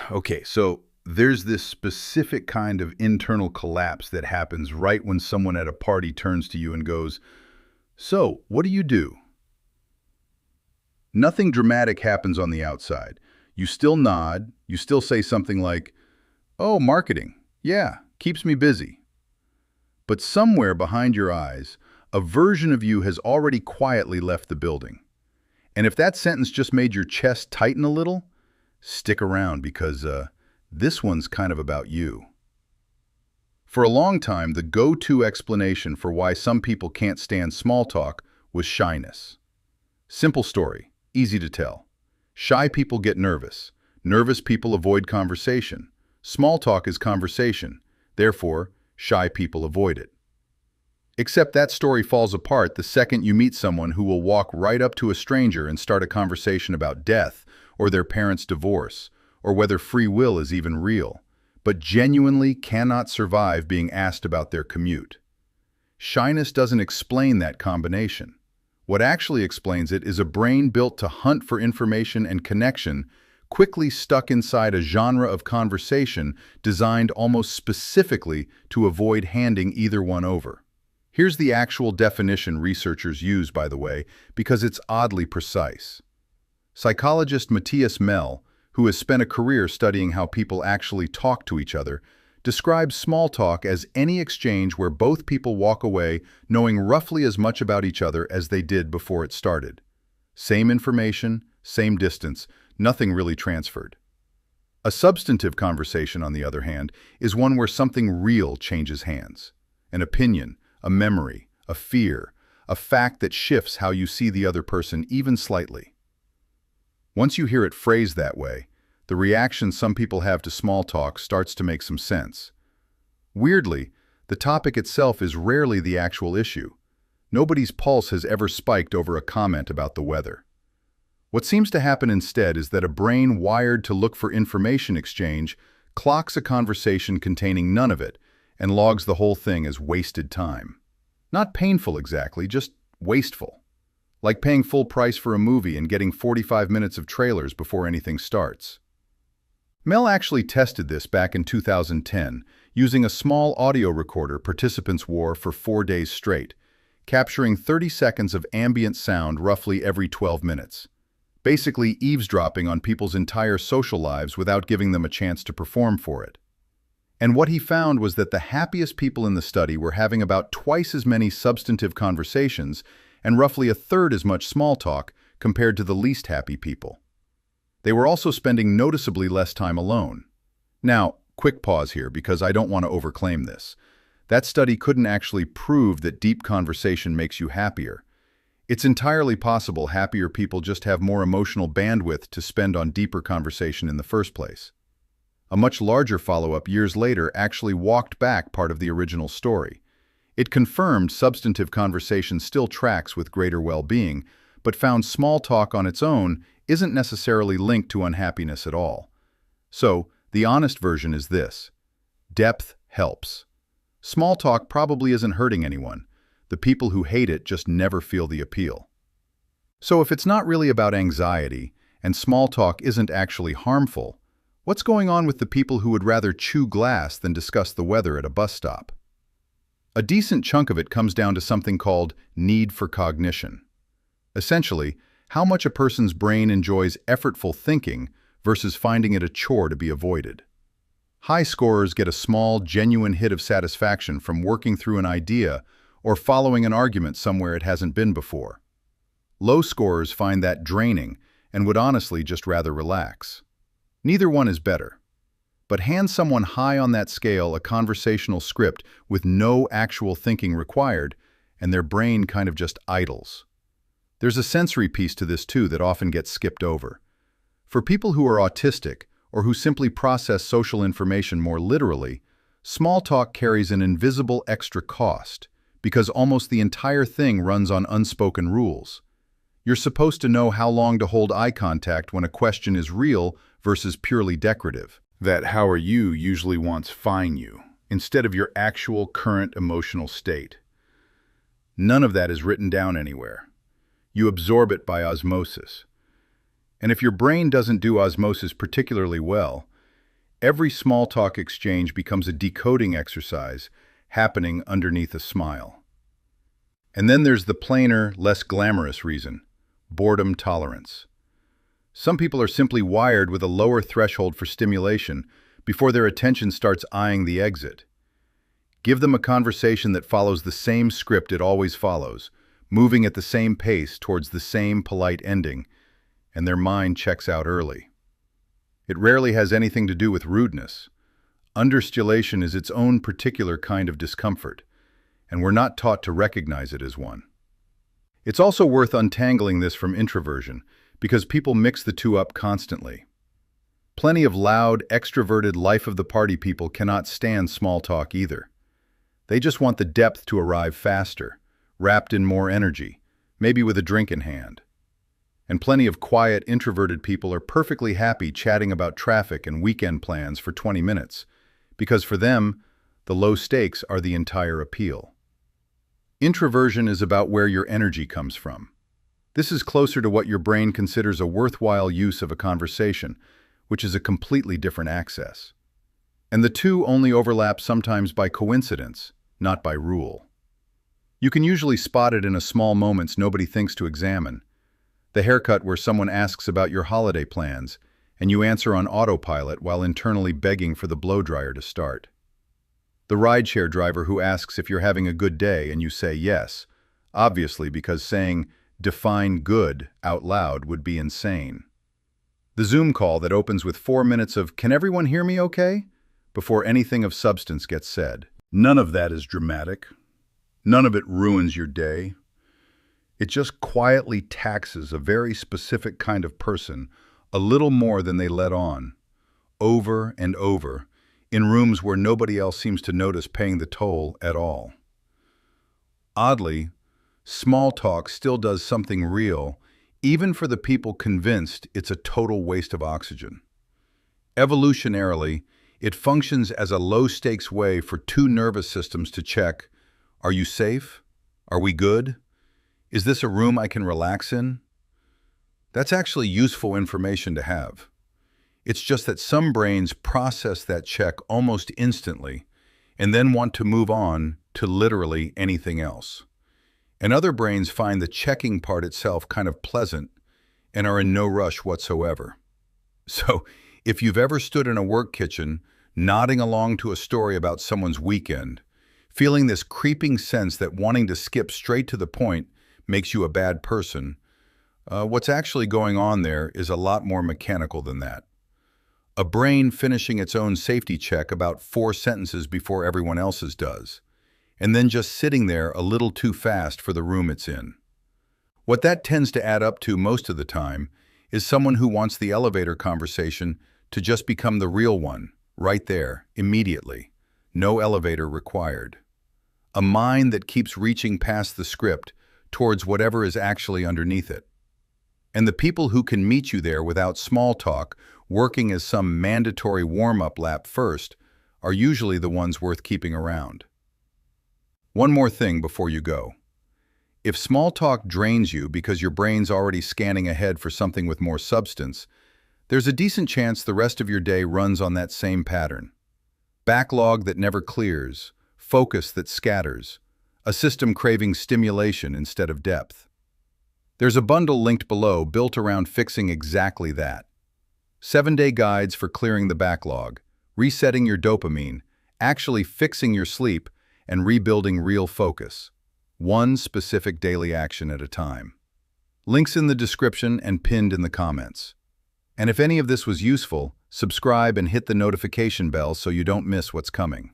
Okay, so there's this specific kind of internal collapse that happens right when someone at a party turns to you and goes, "So, what do you do?" Nothing dramatic happens on the outside. You still nod, you still say something like, "Oh, marketing. Yeah, keeps me busy." But somewhere behind your eyes, a version of you has already quietly left the building. And if that sentence just made your chest tighten a little, stick around because this one's kind of about you. For a long time, the go-to explanation for why some people can't stand small talk was shyness. Simple story, easy to tell. Shy people get nervous. Nervous people avoid conversation. Small talk is conversation. Therefore, shy people avoid it. Except that story falls apart the second you meet someone who will walk right up to a stranger and start a conversation about death, or their parents' divorce, or whether free will is even real, but genuinely cannot survive being asked about their commute. Shyness doesn't explain that combination. What actually explains it is a brain built to hunt for information and connection, quickly stuck inside a genre of conversation designed almost specifically to avoid handing either one over. Here's the actual definition researchers use, by the way, because it's oddly precise. Psychologist Matthias Mell, who has spent a career studying how people actually talk to each other, describes small talk as any exchange where both people walk away knowing roughly as much about each other as they did before it started. Same information, same distance, nothing really transferred. A substantive conversation, on the other hand, is one where something real changes hands. An opinion, a memory, a fear, a fact that shifts how you see the other person even slightly. Once you hear it phrased that way, the reaction some people have to small talk starts to make some sense. Weirdly, the topic itself is rarely the actual issue. Nobody's pulse has ever spiked over a comment about the weather. What seems to happen instead is that a brain wired to look for information exchange clocks a conversation containing none of it and logs the whole thing as wasted time. Not painful exactly, just wasteful. Like paying full price for a movie and getting 45 minutes of trailers before anything starts. Mel actually tested this back in 2010 using a small audio recorder participants wore for 4 days straight, capturing 30 seconds of ambient sound roughly every 12 minutes. Basically eavesdropping on people's entire social lives without giving them a chance to perform for it. And what he found was that the happiest people in the study were having about twice as many substantive conversations and roughly a third as much small talk compared to the least happy people. They were also spending noticeably less time alone. Now, quick pause here because I don't want to overclaim this. That study couldn't actually prove that deep conversation makes you happier. It's entirely possible happier people just have more emotional bandwidth to spend on deeper conversation in the first place. A much larger follow-up years later actually walked back part of the original story. It confirmed substantive conversation still tracks with greater well-being, but found small talk on its own isn't necessarily linked to unhappiness at all. So, the honest version is this. Depth helps. Small talk probably isn't hurting anyone. The people who hate it just never feel the appeal. So if it's not really about anxiety, and small talk isn't actually harmful, what's going on with the people who would rather chew glass than discuss the weather at a bus stop? A decent chunk of it comes down to something called need for cognition. Essentially, how much a person's brain enjoys effortful thinking versus finding it a chore to be avoided. High scorers get a small, genuine hit of satisfaction from working through an idea or following an argument somewhere it hasn't been before. Low scorers find that draining and would honestly just rather relax. Neither one is better. But hand someone high on that scale a conversational script with no actual thinking required, and their brain kind of just idles. There's a sensory piece to this too that often gets skipped over. For people who are autistic or who simply process social information more literally, small talk carries an invisible extra cost because almost the entire thing runs on unspoken rules. You're supposed to know how long to hold eye contact when a question is real versus purely decorative. That "how are you" usually wants "fine you," instead of your actual current emotional state. None of that is written down anywhere. You absorb it by osmosis. And if your brain doesn't do osmosis particularly well, Every small talk exchange becomes a decoding exercise happening underneath a smile. And then there's the plainer, less glamorous reason: boredom tolerance. Some people are simply wired with a lower threshold for stimulation before their attention starts eyeing the exit. Give them a conversation that follows the same script it always follows, moving at the same pace towards the same polite ending, and their mind checks out early. It rarely has anything to do with rudeness. Understimulation is its own particular kind of discomfort, and we're not taught to recognize it as one. It's also worth untangling this from introversion, because people mix the two up constantly. Plenty of loud, extroverted life-of-the-party people cannot stand small talk either. They just want the depth to arrive faster, wrapped in more energy, maybe with a drink in hand. And plenty of quiet, introverted people are perfectly happy chatting about traffic and weekend plans for 20 minutes, because for them, the low stakes are the entire appeal. Introversion is about where your energy comes from. This is closer to what your brain considers a worthwhile use of a conversation, which is a completely different access. And the two only overlap sometimes by coincidence, not by rule. You can usually spot it in a small moments nobody thinks to examine. The haircut where someone asks about your holiday plans, and you answer on autopilot while internally begging for the blow dryer to start. The rideshare driver who asks if you're having a good day and you say yes, obviously because saying "define good" out loud would be insane. The Zoom call that opens with 4 minutes of "can everyone hear me okay?" before anything of substance gets said. None of that is dramatic. None of it ruins your day. It just quietly taxes a very specific kind of person a little more than they let on, over and over, in rooms where nobody else seems to notice paying the toll at all. Oddly, small talk still does something real, even for the people convinced it's a total waste of oxygen. Evolutionarily, it functions as a low-stakes way for two nervous systems to check: are you safe? Are we good? Is this a room I can relax in? That's actually useful information to have. It's just that some brains process that check almost instantly and then want to move on to literally anything else. And other brains find the checking part itself kind of pleasant and are in no rush whatsoever. So, if you've ever stood in a work kitchen, nodding along to a story about someone's weekend, feeling this creeping sense that wanting to skip straight to the point makes you a bad person, what's actually going on there is a lot more mechanical than that. A brain finishing its own safety check about 4 sentences before everyone else's does, and then just sitting there a little too fast for the room it's in. What that tends to add up to most of the time is someone who wants the elevator conversation to just become the real one, right there, immediately. No elevator required. A mind that keeps reaching past the script towards whatever is actually underneath it. And the people who can meet you there without small talk, working as some mandatory warm-up lap first, are usually the ones worth keeping around. One more thing before you go. If small talk drains you because your brain's already scanning ahead for something with more substance, there's a decent chance the rest of your day runs on that same pattern. Backlog that never clears, focus that scatters, a system craving stimulation instead of depth. There's a bundle linked below built around fixing exactly that. 7-day guides for clearing the backlog, resetting your dopamine, actually fixing your sleep, and rebuilding real focus. One specific daily action at a time. Links in the description and pinned in the comments. And if any of this was useful, subscribe and hit the notification bell so you don't miss what's coming.